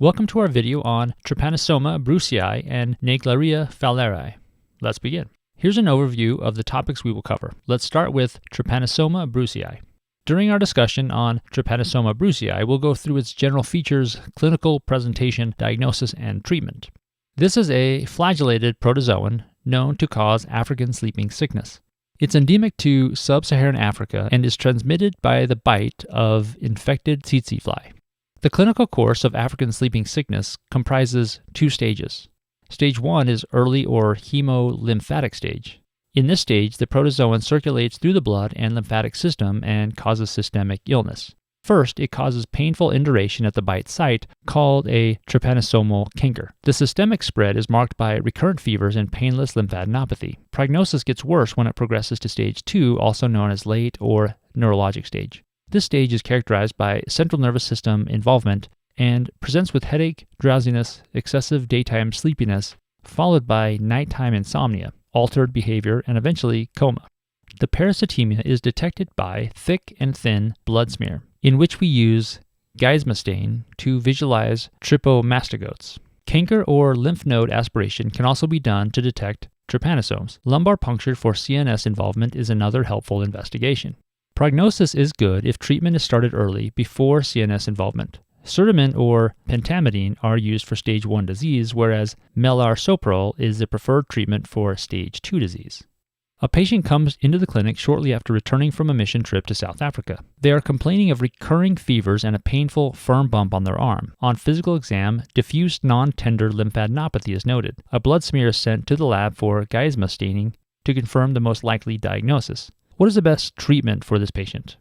Welcome to our video on Trypanosoma brucei and Naegleria fowleri. Let's begin. Here's an overview of the topics we will cover. Let's start with Trypanosoma brucei. During our discussion on Trypanosoma brucei, we'll go through its general features, clinical presentation, diagnosis, and treatment. This is a flagellated protozoan known to cause African sleeping sickness. It's endemic to Sub-Saharan Africa and is transmitted by the bite of infected tsetse fly. The clinical course of African sleeping sickness comprises two stages. Stage 1 is early or hemolymphatic stage. In this stage, the protozoan circulates through the blood and lymphatic system and causes systemic illness. First, it causes painful induration at the bite site, called a trypanosomal canker. The systemic spread is marked by recurrent fevers and painless lymphadenopathy. Prognosis gets worse when it progresses to stage 2, also known as late or neurologic stage. This stage is characterized by central nervous system involvement and presents with headache, drowsiness, excessive daytime sleepiness, followed by nighttime insomnia, altered behavior, and eventually coma. The parasitemia is detected by thick and thin blood smear, in which we use Geisma stain to visualize trypomastogotes. Canker or lymph node aspiration can also be done to detect trypanosomes. Lumbar puncture for CNS involvement is another helpful investigation. Prognosis is good if treatment is started early before CNS involvement. Sertamin or pentamidine are used for stage 1 disease, whereas melarsoprol is the preferred treatment for stage 2 disease. A patient comes into the clinic shortly after returning from a mission trip to South Africa. They are complaining of recurring fevers and a painful, firm bump on their arm. On physical exam, diffuse non-tender lymphadenopathy is noted. A blood smear is sent to the lab for Geisma staining to confirm the most likely diagnosis. What is the best treatment for this patient?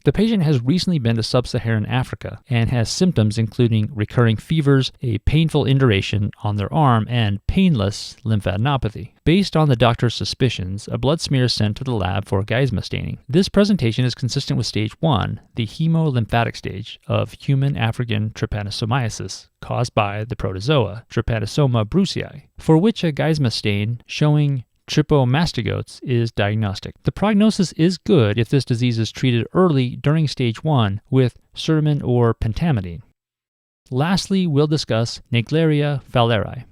The patient has recently been to Sub-Saharan Africa and has symptoms including recurring fevers, a painful induration on their arm, and painless lymphadenopathy. Based on the doctor's suspicions, a blood smear is sent to the lab for Geisma staining. This presentation is consistent with stage 1, the hemolymphatic stage of human African trypanosomiasis caused by the protozoa Trypanosoma brucei, for which a Geisma stain showing trypomastogotes is diagnostic. The prognosis is good if this disease is treated early during stage 1 with sertamin or pentamidine. Lastly, we'll discuss Naegleria fowleri.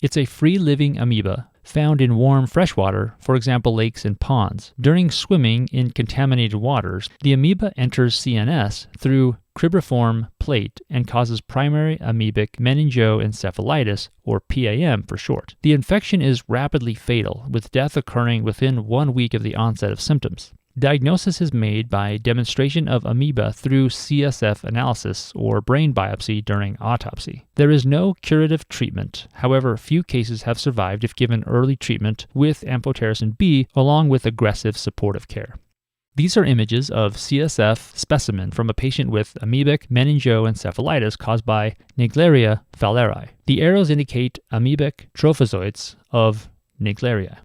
It's a free-living amoeba found in warm freshwater, for example lakes and ponds. During swimming in contaminated waters, the amoeba enters CNS through cribriform plate and causes primary amoebic meningoencephalitis, or PAM for short. The infection is rapidly fatal, with death occurring within 1 week of the onset of symptoms. Diagnosis is made by demonstration of amoeba through CSF analysis or brain biopsy during autopsy. There is no curative treatment. However, few cases have survived if given early treatment with amphotericin B along with aggressive supportive care. These are images of CSF specimen from a patient with amoebic meningoencephalitis caused by Naegleria fowleri. The arrows indicate amoebic trophozoites of Naegleria.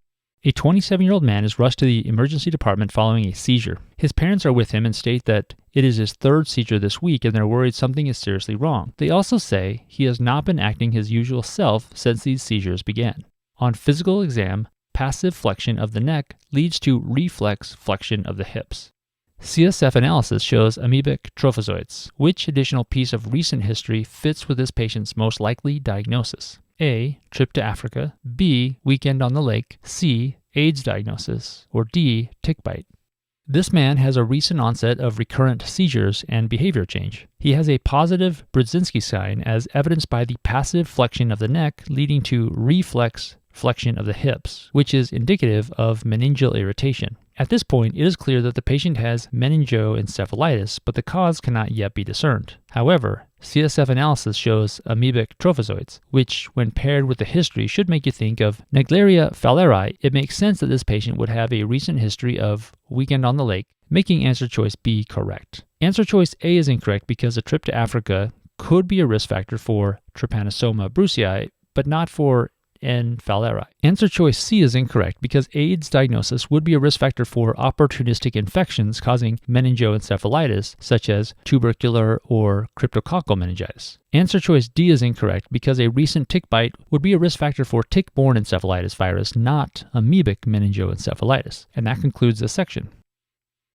A 27-year-old man is rushed to the emergency department following a seizure. His parents are with him and state that it is his third seizure this week and they're worried something is seriously wrong. They also say he has not been acting his usual self since these seizures began. On physical exam, passive flexion of the neck leads to reflex flexion of the hips. CSF analysis shows amoebic trophozoites. Which additional piece of recent history fits with this patient's most likely diagnosis? A. Trip to Africa. B. Weekend on the lake. C. AIDS diagnosis. Or D. Tick bite. This man has a recent onset of recurrent seizures and behavior change. He has a positive Brudzinski sign as evidenced by the passive flexion of the neck leading to reflex flexion of the hips, which is indicative of meningeal irritation. At this point, it is clear that the patient has meningoencephalitis, but the cause cannot yet be discerned. However, CSF analysis shows amoebic trophozoites, which, when paired with the history, should make you think of Naegleria fowleri. It makes sense that this patient would have a recent history of weekend on the lake, making answer choice B correct. Answer choice A is incorrect because a trip to Africa could be a risk factor for Trypanosoma brucei, but not for N. fowleri. Answer choice C is incorrect because AIDS diagnosis would be a risk factor for opportunistic infections causing meningoencephalitis, such as tubercular or cryptococcal meningitis. Answer choice D is incorrect because a recent tick bite would be a risk factor for tick-borne encephalitis virus, not amoebic meningoencephalitis. And that concludes this section.